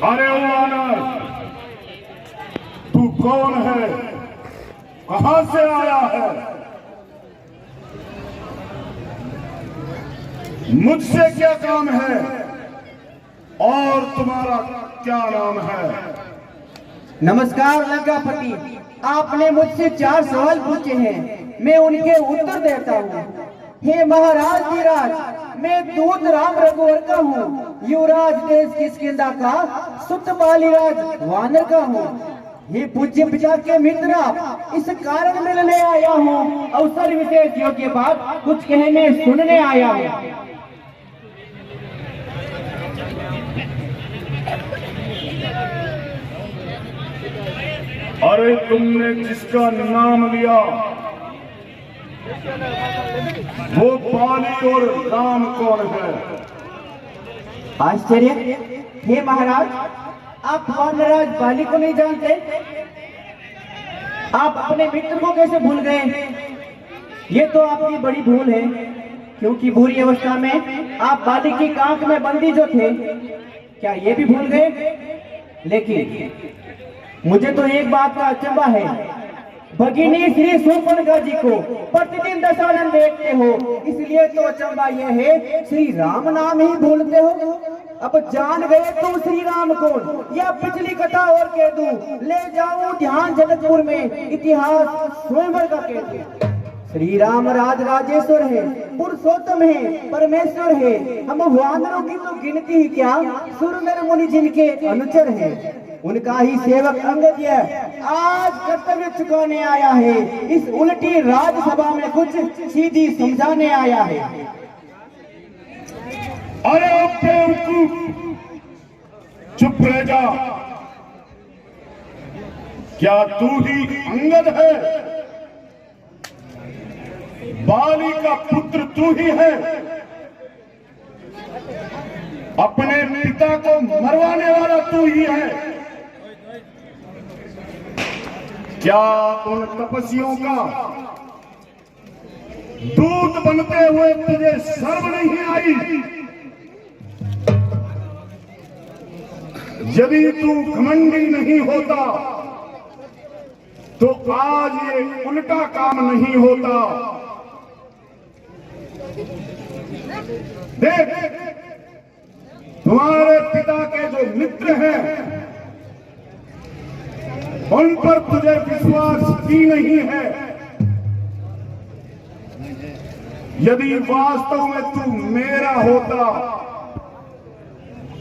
अरे वानर, तू कौन है? कहां से आया है? मुझसे क्या काम है? और तुम्हारा क्या नाम है? नमस्कार लंकापति, आपने मुझसे 4 सवाल पूछे हैं, मैं उनके उत्तर देता हूँ। हे महाराज धीराज, मैं दूत राम रघुवर का हूँ, युवराज देश किष्किंधा का, सुत बालीराज वानर का हूँ। हे पूज्य पिता के मित्र, इस कारण मिलने आया हूँ, अवसर विशेष योग्य बात कुछ कहने सुनने आया हूँ। अरे तुमने जिसका नाम लिया वो बाली और राम कौन है? आश्चर्य, हे महाराज, आप वानराज बाली को नहीं जानते? आप अपने मित्र को कैसे भूल गए? ये तो आपकी बड़ी भूल है, क्योंकि बुरी अवस्था में आप बाली की कांख में बंदी जो थे, क्या ये भी भूल गए? लेकिन मुझे तो एक बात का अचंभा है, भगिनी श्री शूर्पणखा जी को प्रतिदिन दशानन देखते हो, इसलिए तो अचंभा यह है, श्री राम नाम ही भूलते हो। अब जान गए तुम श्री राम कौन, या पिछली कथा और कह दूं, ले जाऊं ध्यान जनकपुर में, इतिहास स्वयंवर का कह दूं। श्री राम राज राजेश्वर है, पुरुषोत्तम है, परमेश्वर है, हम वानरों की तो गिनती ही क्या, सुर नर मुनि जिनके अनुचर है, उनका ही सेवक अंगद आज कर्तव्य चुकाने आया है, इस उल्टी राजसभा में कुछ सीधी समझाने आया है। अरे बेवकूफ, चुप रह जा। क्या तू ही अंगद है? बाली का पुत्र तू ही है? अपने पिता को मरवाने वाला तू ही है? क्या उन तपस्वियों का दूत बनते हुए तुझे शर्म नहीं आई? यदि तू घमंडी नहीं होता तो आज ये उल्टा काम नहीं होता। देख, तुम्हारे पिता के जो मित्र हैं उन पर तुझे विश्वास ही नहीं है। यदि वास्तव में तू मेरा होता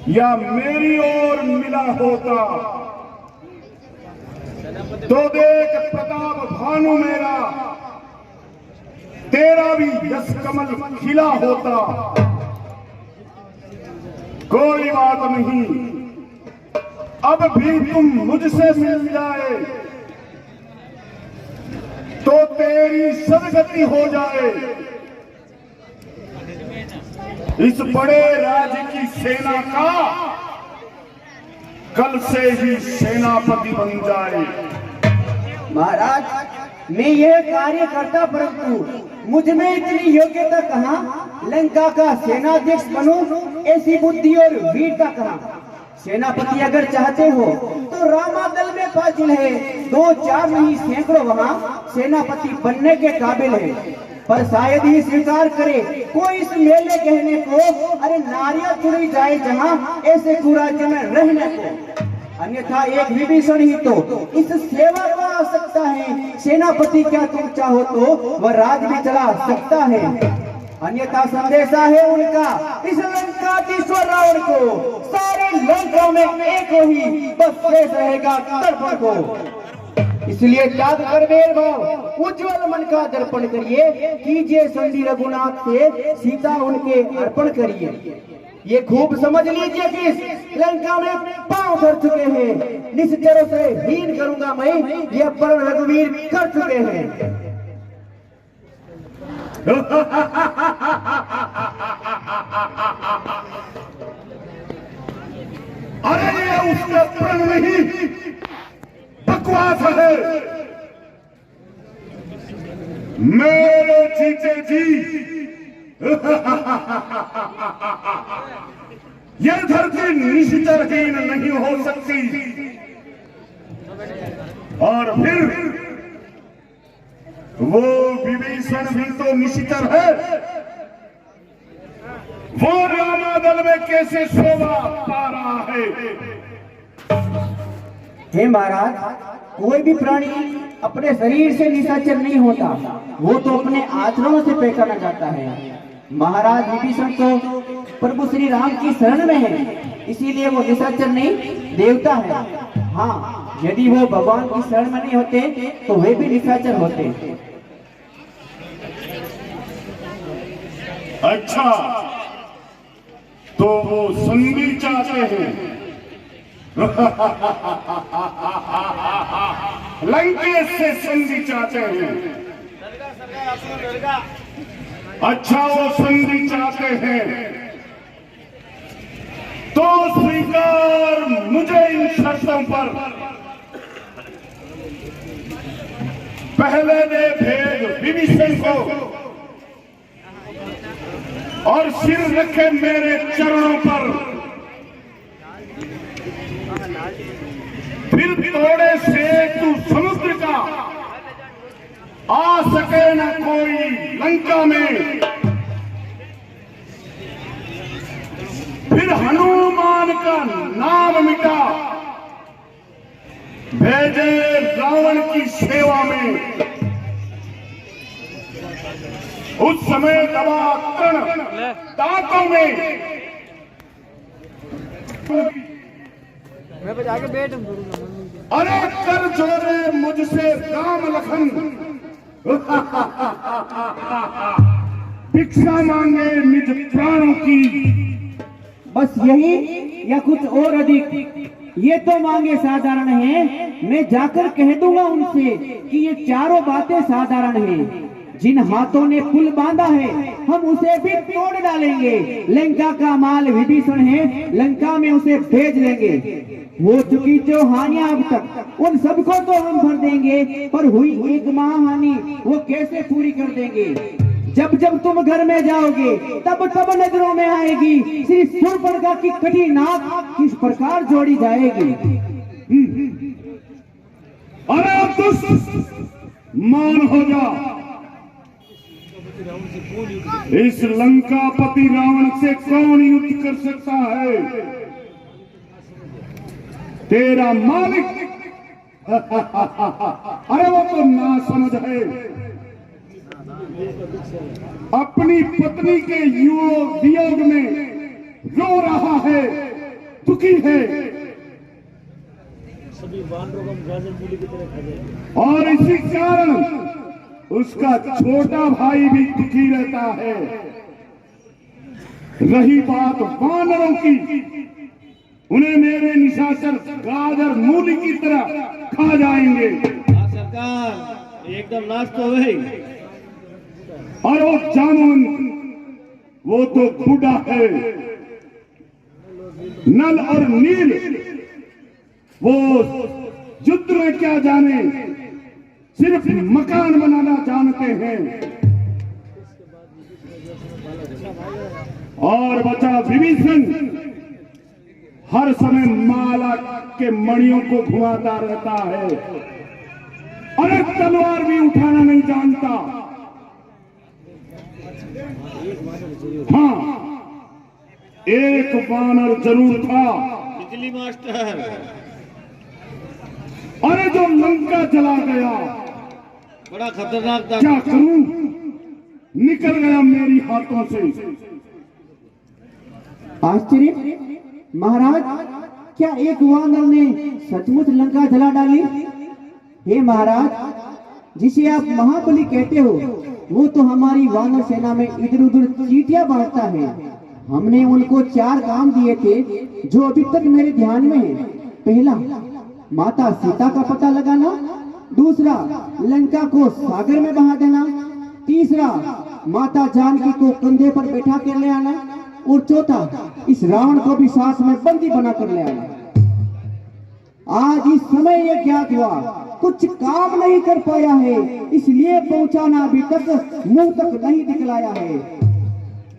या मेरी ओर मिला होता तो देख प्रताप भानु मेरा, तेरा भी यश कमल खिला होता। कोई बात नहीं, अब भी तुम मुझसे मिल जाए तो तेरी सदगति हो जाए। इस बड़े राज्य की सेना का कल से ही सेनापति बन जाए। महाराज, मैं यह कार्य करता, परंतु मुझ में इतनी योग्यता कहाँ, लंका का सेनाध्यक्ष बनूं, ऐसी बुद्धि और वीरता कहाँ। सेनापति अगर चाहते हो तो रामादल में फाजिल है, 2-4 नहीं सैकड़ों वहाँ सेनापति बनने के काबिल है, पर शायद ही स्वीकार करे कोई इस मेले कहने को, अरे नारियां चुनी जाए जहाँ ऐसे कुराज्य में रहने को, अन्यथा एक विभीषण ही तो इस सेवा को आ सकता है। सेनापति क्या तुम चाहो तो वह राज भी चला सकता है, अन्यथा संदेशा है उनका इस लंकाधीश्वर रावण को, सारी लंका में एक ही बस शेष रहेगा दर्पण को। इसलिए त्याग कर भेदभाव, उज्ज्वल मन का दर्पण करिए, कीजिए संधि रघुनाथ से, सीता उनके अर्पण करिए। ये खूब समझ लीजिए कि लंका में पांव धर चुके हैं, निश्चरों से हीन करूंगा मैं, ये पर रघुवीर कर चुके हैं। अरे ये उसका प्रण नहीं, बकवास है। मेरे जीते जी यह धरती निश्चरहीन नहीं हो सकती। और फिर वो विभीषण भी तो निश्चर है, वो रामादल में कैसे शोभा पा रहा है। हे महाराज, कोई भी प्राणी अपने शरीर से निशाचर नहीं होता, वो तो अपने आचरणों से पहचाना जाता है। महाराज विभीषण तो प्रभु श्री राम की शरण में है, इसीलिए वो निशाचर नहीं, देवता है। हाँ, यदि वो भगवान की शरण में नहीं होते तो वे भी निशाचर होते। अच्छा, तो वो संधि चाहते हैं। लंकेश से संधि चाहते हैं। अच्छा, वो संधि चाहते हैं तो स्वीकार मुझे इन शर्तों पर। पहले दे भेज विभीषण को और सिर रखे मेरे चरणों पर। फिर थोड़े से तू समुद्र का आ सके न कोई लंका में। फिर हनुमान का नाम मिटा भेजे रावण की सेवा में। उस समय दबा कर्ण दांतों में। आगे बैठ। अरे कर जोरे मुझसे राम लखन, भिक्षा मांगे निज प्राणों की। बस यही या कुछ और अधिक? ये तो मांगे साधारण है, मैं जाकर कह दूंगा उनसे कि ये चारों बातें साधारण हैं। जिन हाथों ने पुल बांधा है हम उसे भी तोड़ डालेंगे। लंका का माल विभीषण है, लंका में उसे भेज लेंगे। हो चुकी जो हानियां अब तक, उन सबको तो हम भर देंगे, पर हुई एक महाहानि वो कैसे पूरी कर देंगे। जब जब तुम घर में जाओगे तब तब नजरों में आएगी श्री शूर्पणखा की कटी नाक किस प्रकार जोड़ी जाएगी। अरे अब तो मान हो जा। इस लंकापति रावण से कौन युद्ध कर सकता है? तेरा मालिक। अरे वो तो ना समझ है, अपनी पत्नी के वियोग में रो रहा है, दुखी है। और इसी कारण उसका छोटा भाई भी दुखी रहता है। रही बात वानरों की, उन्हें मेरे निशाचर गाजर मूली की तरह खा जाएंगे। सरकार एकदम नाश तो है। और वो जामुन, वो तो बूढ़ा है। नल और नील वो युद्ध में क्या जाने, सिर्फ मकान बनाना जानते हैं। और बचा विभीषण, हर समय माला के मणियों को घुमाता रहता है। अरे तलवार भी उठाना नहीं जानता। हाँ, एक वानर जरूर था, बिजली मास्टर। अरे जो लंका जला गया, बड़ा खतरनाक था। क्या करूं, निकल गया मेरी हाथों से। आश्चर्य महाराज, क्या एक वानर ने सचमुच लंका जला डाली? हे महाराज, जिसे आप महाबली कहते हो वो तो हमारी वानर सेना में इधर उधर चींटियां बांटता है। हमने उनको 4 काम दिए थे जो अभी तक मेरे ध्यान में है। पहला, माता सीता का पता लगाना। दूसरा, लंका को सागर में बहा देना। तीसरा, माता जानकी को कंधे पर बैठा कर ले आना। और चौथा, इस रावण को भी साथ में बंदी बना कर ले आना। आज इस समय यह ज्ञात हुआ कुछ काम नहीं कर पाया है, इसलिए पहुंचाना अभी तक मुंह तक नहीं दिखलाया है।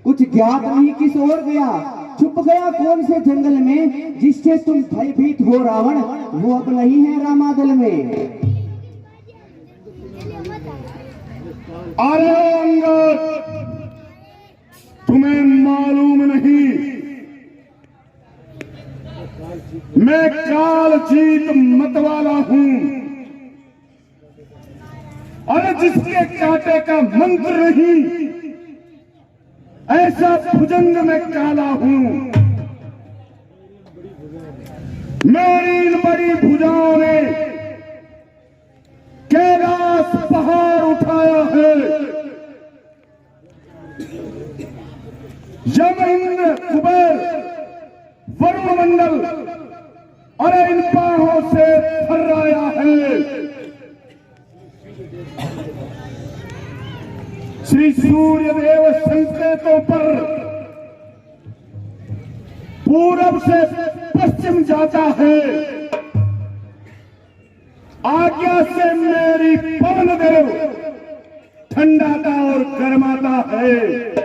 कुछ ज्ञात नहीं किस ओर गया, छुप गया कौन से जंगल में जिससे तुम भयभीत हो रावण, वो अब नहीं है रामादल में। अरे अंगद, तुम्हें मालूम नहीं, मैं काल जीत मत वाला हूं। अरे जिसके कांटे का मंत्र नहीं, ऐसा भुजंग में काला हूं। मेरी इन बड़ी भुजाओं ने कैलाश पहाड़ उठाया है। यम, इंद्र, कुबेर, वरुण मंडल, अरे इन बाहों से थर्राया है। श्री सूर्य देव संकेतों पर पूरब से पश्चिम जाता है। आज्ञा से मेरी पवन देव ठंडाता और गर्माता है।